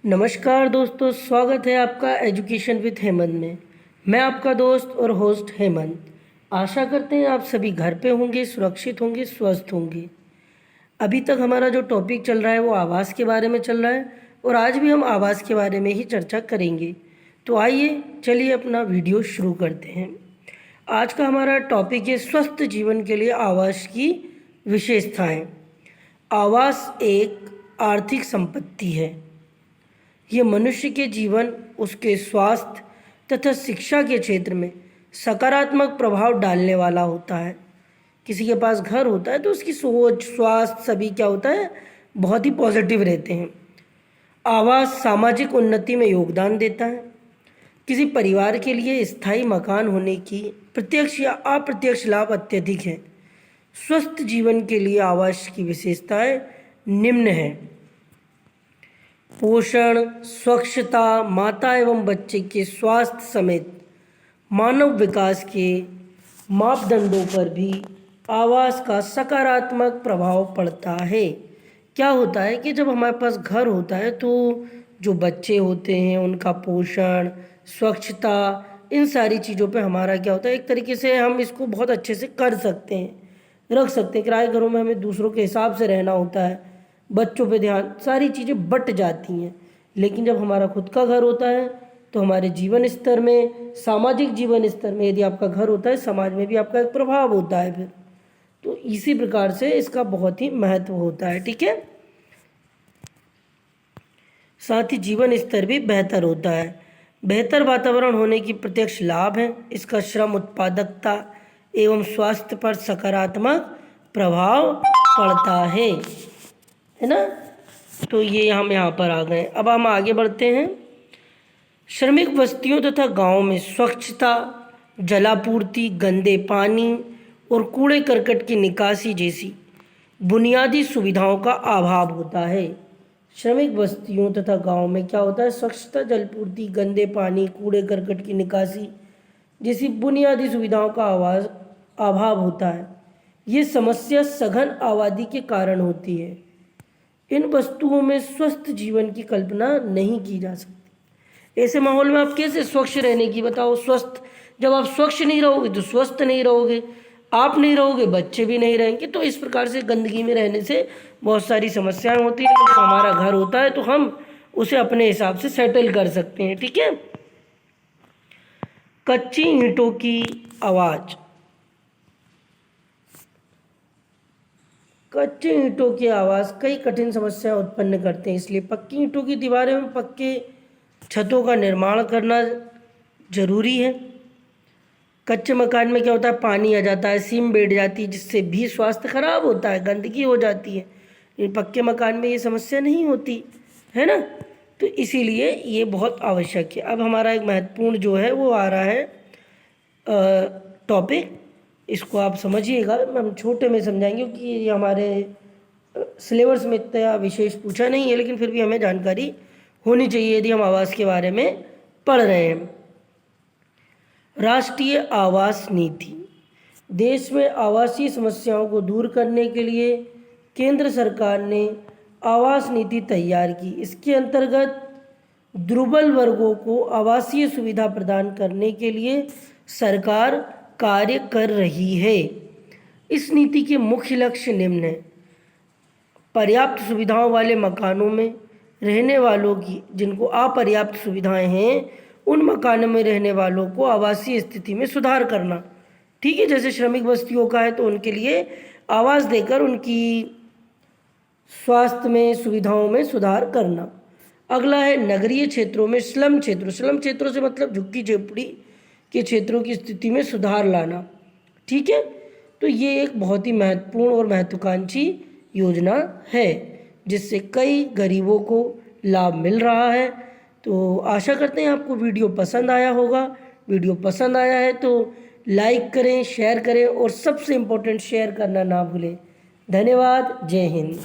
नमस्कार दोस्तों, स्वागत है आपका एजुकेशन विद हेमंत में। मैं आपका दोस्त और होस्ट हेमंत। आशा करते हैं आप सभी घर पे होंगे, सुरक्षित होंगे, स्वस्थ होंगे। अभी तक हमारा जो टॉपिक चल रहा है वो आवास के बारे में चल रहा है और आज भी हम आवास के बारे में ही चर्चा करेंगे। तो आइए चलिए अपना वीडियो शुरू करते हैं। आज का हमारा टॉपिक है स्वस्थ जीवन के लिए आवास की विशेषताएं। आवास एक आर्थिक संपत्ति है। ये मनुष्य के जीवन, उसके स्वास्थ्य तथा शिक्षा के क्षेत्र में सकारात्मक प्रभाव डालने वाला होता है। किसी के पास घर होता है तो उसकी सोच, स्वास्थ्य सभी क्या होता है, बहुत ही पॉजिटिव रहते हैं। आवास सामाजिक उन्नति में योगदान देता है। किसी परिवार के लिए स्थायी मकान होने की प्रत्यक्ष या अप्रत्यक्ष लाभ अत्यधिक है। स्वस्थ जीवन के लिए आवास की विशेषताएं निम्न हैं। पोषण, स्वच्छता, माता एवं बच्चे के स्वास्थ्य समेत मानव विकास के मापदंडों पर भी आवास का सकारात्मक प्रभाव पड़ता है। क्या होता है कि जब हमारे पास घर होता है तो जो बच्चे होते हैं उनका पोषण, स्वच्छता, इन सारी चीज़ों पे हमारा क्या होता है, एक तरीके से हम इसको बहुत अच्छे से कर सकते हैं, रख सकते हैं। किराए घरों में हमें दूसरों के हिसाब से रहना होता है, बच्चों पे ध्यान, सारी चीज़ें बट जाती हैं। लेकिन जब हमारा खुद का घर होता है तो हमारे जीवन स्तर में, सामाजिक जीवन स्तर में, यदि आपका घर होता है समाज में भी आपका एक प्रभाव होता है फिर। तो इसी प्रकार से इसका बहुत ही महत्व होता है। ठीक है, साथ ही जीवन स्तर भी बेहतर होता है। बेहतर वातावरण होने की प्रत्यक्ष लाभ है। इसका श्रम उत्पादकता एवं स्वास्थ्य पर सकारात्मक प्रभाव पड़ता है ना। तो ये हम यहाँ पर आ गए। अब हम आगे बढ़ते हैं। श्रमिक बस्तियों तथा गांवों में स्वच्छता, जलापूर्ति, गंदे पानी और कूड़े करकट की निकासी जैसी बुनियादी सुविधाओं का अभाव होता है। श्रमिक बस्तियों तथा गांवों में क्या होता है, स्वच्छता, जलपूर्ति, गंदे पानी, कूड़े करकट की निकासी जैसी बुनियादी सुविधाओं का अभाव होता है। ये समस्या सघन आबादी के कारण होती है। इन वस्तुओं में स्वस्थ जीवन की कल्पना नहीं की जा सकती। ऐसे माहौल में आप कैसे स्वच्छ रहने की, बताओ। स्वस्थ, जब आप स्वच्छ नहीं रहोगे तो स्वस्थ नहीं रहोगे, आप नहीं रहोगे बच्चे भी नहीं रहेंगे। तो इस प्रकार से गंदगी में रहने से बहुत सारी समस्याएं होती हैं। जब हमारा घर होता है तो हम उसे अपने हिसाब से सेटल कर सकते हैं। ठीक है। कच्ची ईंटों की आवाज़। कच्चे ईंटों की आवाज़ कई कठिन समस्याएं उत्पन्न करते हैं। इसलिए पक्की ईंटों की दीवारें में पक्के छतों का निर्माण करना जरूरी है। कच्चे मकान में क्या होता है, पानी आ जाता है, सीम बैठ जाती है, जिससे भी स्वास्थ्य खराब होता है, गंदगी हो जाती है। लेकिन पक्के मकान में ये समस्या नहीं होती है ना। तो इसीलिए ये बहुत आवश्यक है। अब हमारा एक महत्वपूर्ण जो है वो आ रहा है टॉपिक। इसको आप समझिएगा, हम छोटे में समझाएंगे क्योंकि ये हमारे सिलेबस में इतना विशेष पूछा नहीं है, लेकिन फिर भी हमें जानकारी होनी चाहिए यदि हम आवास के बारे में पढ़ रहे हैं। राष्ट्रीय आवास नीति। देश में आवासीय समस्याओं को दूर करने के लिए केंद्र सरकार ने आवास नीति तैयार की। इसके अंतर्गत दुर्बल वर्गों को आवासीय सुविधा प्रदान करने के लिए सरकार कार्य कर रही है। इस नीति के मुख्य लक्ष्य निम्न हैं। पर्याप्त सुविधाओं वाले मकानों में रहने वालों की, जिनको अपर्याप्त सुविधाएं हैं, उन मकानों में रहने वालों को आवासीय स्थिति में सुधार करना। ठीक है, जैसे श्रमिक बस्तियों का है तो उनके लिए आवास देकर उनकी स्वास्थ्य में, सुविधाओं में सुधार करना। अगला है नगरीय क्षेत्रों में स्लम क्षेत्रों। स्लम क्षेत्रों से मतलब झुग्गी झोपड़ी के क्षेत्रों की स्थिति में सुधार लाना। ठीक है, तो ये एक बहुत ही महत्वपूर्ण और महत्वाकांक्षी योजना है जिससे कई गरीबों को लाभ मिल रहा है। तो आशा करते हैं आपको वीडियो पसंद आया होगा। वीडियो पसंद आया है तो लाइक करें, शेयर करें और सबसे इम्पोर्टेंट शेयर करना ना भूलें। धन्यवाद। जय हिंद।